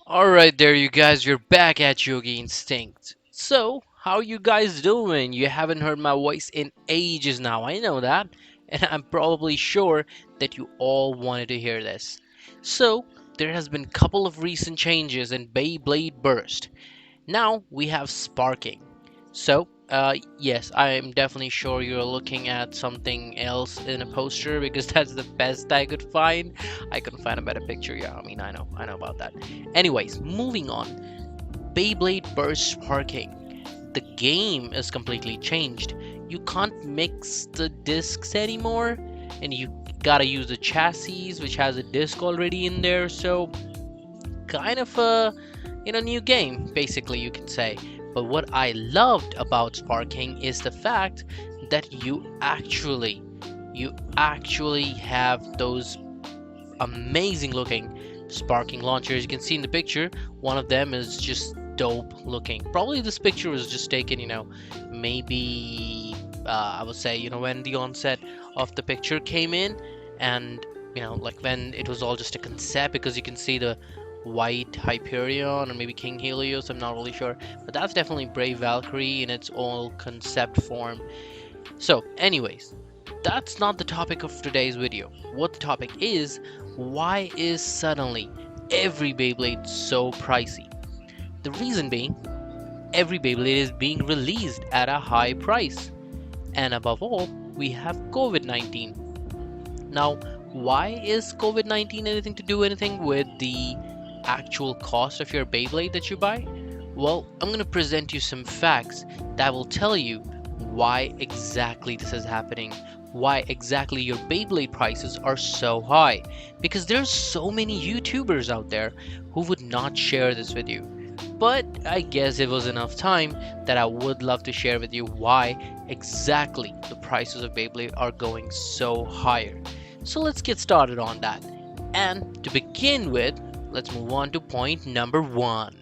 Alright there you guys, you're back at Yogi Instinct. So, how you guys doing? You haven't heard my voice in ages now, I know that. And I'm probably sure that you all wanted to hear this. So, there has been a couple of recent changes in Beyblade Burst. Now we have sparking. So, yes, I am definitely sure you're looking at something else in a poster because that's the best I could find. I couldn't find a better picture. Yeah, I mean, I know about that. Anyways, moving on. Beyblade Burst Sparking. The game is completely changed. You can't mix the discs anymore, and you gotta use the chassis, which has a disc already in there. So, kind of a new game, basically, you can say. But what I loved about sparking is the fact that you actually have those amazing looking sparking launchers. You can see in the picture, one of them is just dope looking. Probably this picture was just taken, maybe I would say, when the onset of the picture came in, and like when it was all just a concept, because you can see the white Hyperion or maybe King Helios, I'm not really sure, but that's definitely Brave Valkyrie in its all concept form. So anyways, that's not the topic of today's video. What the topic is, why is suddenly every Beyblade so pricey? The reason being, every Beyblade is being released at a high price, and above all, we have COVID-19. Now, why is COVID-19 anything to do anything with the actual cost of your Beyblade that you buy? Well, I'm going to present you some facts that will tell you why exactly this is happening, why exactly your Beyblade prices are so high, because there's so many YouTubers out there who would not share this with you. But I guess it was enough time that I would love to share with you why exactly the prices of Beyblade are going so higher. So let's get started on that. And to begin with, let's move on to point number 1.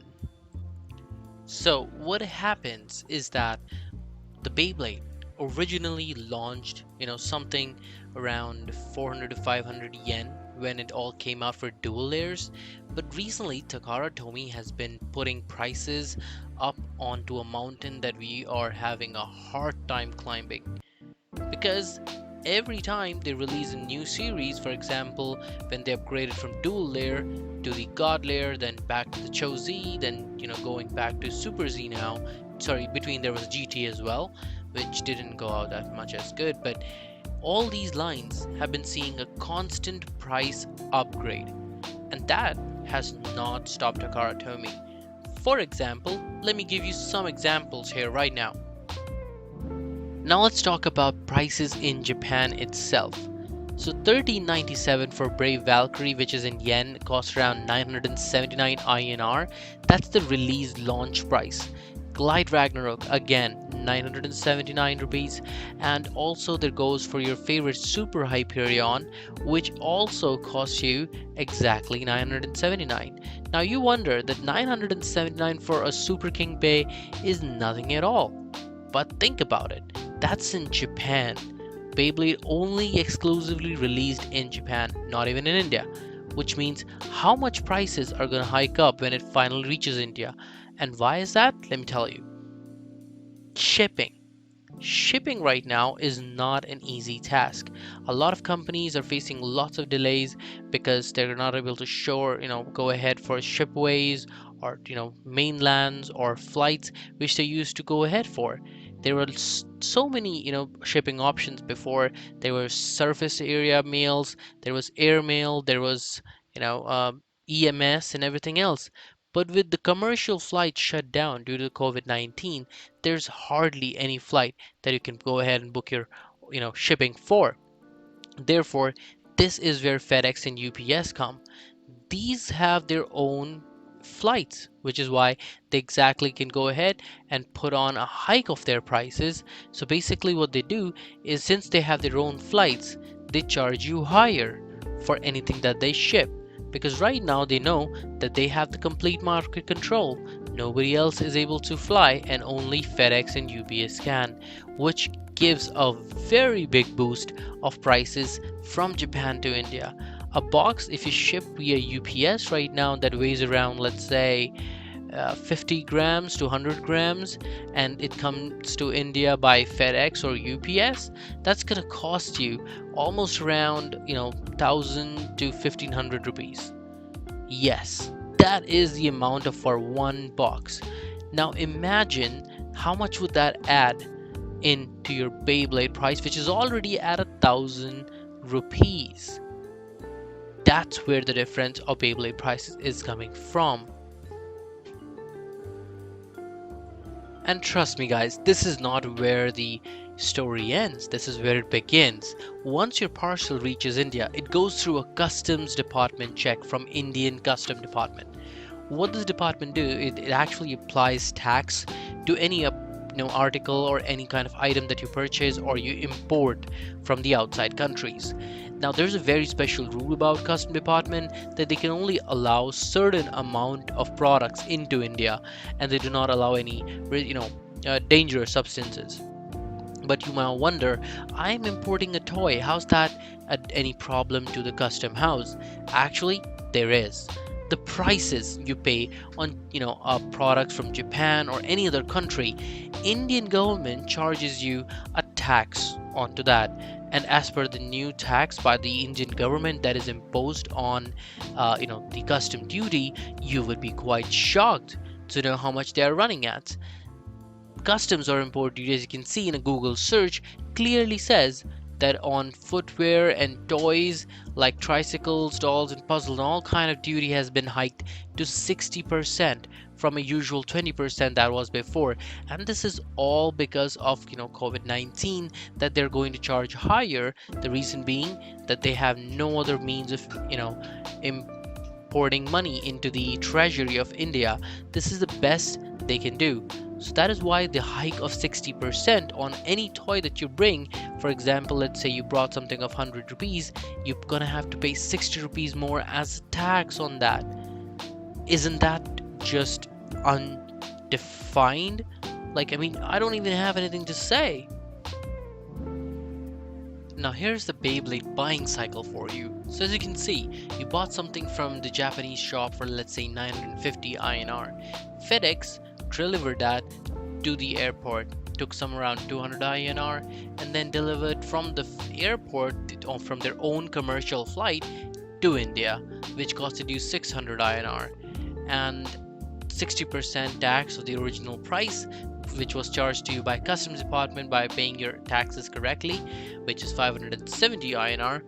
So what happens is that the Beyblade originally launched, something around 400 to 500 yen when it all came out for dual layers. But recently Takaratomy has been putting prices up onto a mountain that we are having a hard time climbing, because every time they release a new series, for example, when they upgraded from dual layer to the god layer, then back to the Chouzetsu, then going back to Super Z now. Sorry, between there was GT as well, which didn't go out that much as good, but all these lines have been seeing a constant price upgrade, and that has not stopped Takaratomy. For example, let me give you some examples here right now. Now let's talk about prices in Japan itself. So 1397 for Brave Valkyrie, which is in yen, costs around 979 INR. That's the release launch price. Glide Ragnarok, again 979 rupees, and also there goes for your favorite Super Hyperion, which also costs you exactly 979. Now you wonder that 979 for a Superking Bay is nothing at all, but think about it. That's in Japan. Beyblade only exclusively released in Japan, not even in India, which means how much prices are gonna hike up when it finally reaches India. And why is that? Let me tell you. Shipping. Shipping right now is not an easy task. A lot of companies are facing lots of delays because they're not able to go ahead for shipways or mainlands or flights which they used to go ahead for. There were so many shipping options before. There were surface area mails, there was air mail, there was EMS and everything else. But with the commercial flight shut down due to COVID-19, there's hardly any flight that you can go ahead and book your shipping for. Therefore, this is where FedEx and UPS come. These have their own flights, which is why they exactly can go ahead and put on a hike of their prices. So basically what they do is, since they have their own flights, they charge you higher for anything that they ship, because right now they know that they have the complete market control. Nobody else is able to fly, and only FedEx and UPS can, which gives a very big boost of prices from Japan to India. A box, if you ship via UPS right now, that weighs around, let's say, 50 grams to 100 grams, and it comes to India by FedEx or UPS, that's gonna cost you almost around 1,000 to 1,500 rupees. Yes, that is the amount of for one box. Now imagine how much would that add into your Beyblade price, which is already at 1,000 rupees. That's where the difference of Beyblade prices is coming from. And trust me guys, this is not where the story ends, this is where it begins. Once your parcel reaches India, it goes through a customs department check from Indian Custom Department. What does the department do? It actually applies tax to any article or any kind of item that you purchase or you import from the outside countries. Now there's a very special rule about custom department that they can only allow certain amount of products into India, and they do not allow any dangerous substances. But you might wonder, I'm importing a toy, how's that any problem to the custom house? Actually, there is. The prices you pay on products from Japan or any other country, Indian government charges you a tax onto that. And as per the new tax by the Indian government that is imposed on the custom duty, you would be quite shocked to know how much they are running at. Customs or import duty, as you can see in a Google search, clearly says that on footwear and toys like tricycles, dolls and puzzles and all kind of duty has been hiked to 60% from a usual 20% that was before. And this is all because of COVID-19 that they're going to charge higher. The reason being that they have no other means of importing money into the treasury of India. This is the best they can do. So that is why the hike of 60% on any toy that you bring. For example, let's say you brought something of 100 rupees, you're gonna have to pay 60 rupees more as tax on that. Isn't that just undefined? I don't even have anything to say. Now here's the Beyblade buying cycle for you. So as you can see, you bought something from the Japanese shop for let's say 950 INR. FedEx delivered that to the airport, took some around 200 INR, and then delivered from the airport or from their own commercial flight to India, which costed you 600 INR and 60% tax of the original price, which was charged to you by customs department by paying your taxes correctly, which is 570 INR.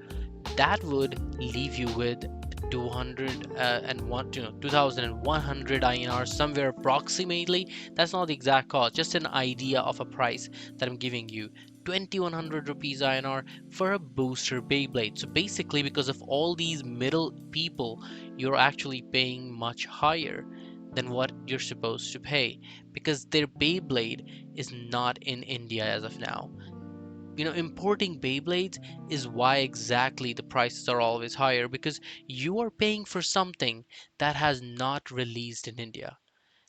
That would leave you with 2,100 INR somewhere approximately. That's not the exact cost, just an idea of a price that I'm giving you. 2,100 rupees INR for a booster Beyblade. So basically, because of all these middle people, you're actually paying much higher than what you're supposed to pay, because their Beyblade is not in India as of now. Importing Beyblades is why exactly the prices are always higher, because you are paying for something that has not released in India.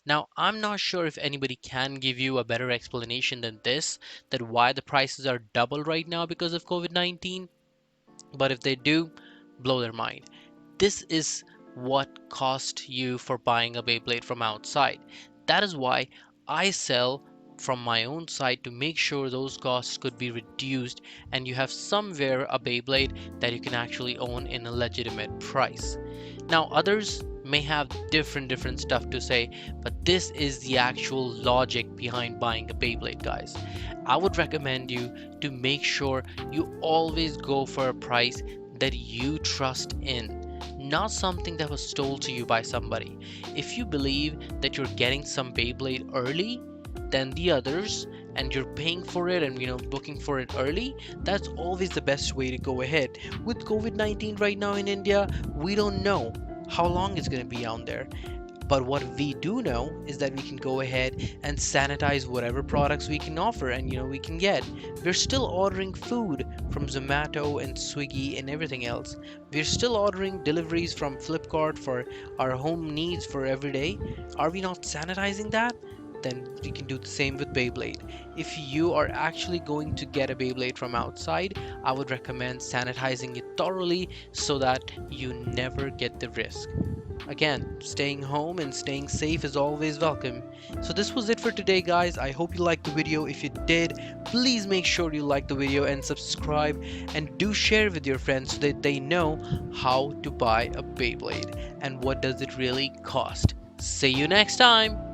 Now, I'm not sure if anybody can give you a better explanation than this, that why the prices are double right now because of COVID-19, but if they do, blow their mind. This is what cost you for buying a Beyblade from outside. That is why I sell from my own side to make sure those costs could be reduced and you have somewhere a Beyblade that you can actually own in a legitimate price. Now others may have different stuff to say, but this is the actual logic behind buying a Beyblade, guys. I would recommend you to make sure you always go for a price that you trust in, not something that was told to you by somebody. If you believe that you're getting some Beyblade early than the others and you're paying for it and booking for it early, that's always the best way to go ahead. With COVID-19 right now in India, we don't know how long it's going to be out there. But what we do know is that we can go ahead and sanitize whatever products we can offer and we can get. We're still ordering food from Zomato and Swiggy and everything else. We're still ordering deliveries from Flipkart for our home needs for every day. Are we not sanitizing that? Then we can do the same with Beyblade. If you are actually going to get a Beyblade from outside, I would recommend sanitizing it thoroughly so that you never get the risk. Again, staying home and staying safe is always welcome. So this was it for today, guys. I hope you liked the video. If you did, please make sure you like the video and subscribe, and do share with your friends so that they know how to buy a Beyblade and what does it really cost. See you next time.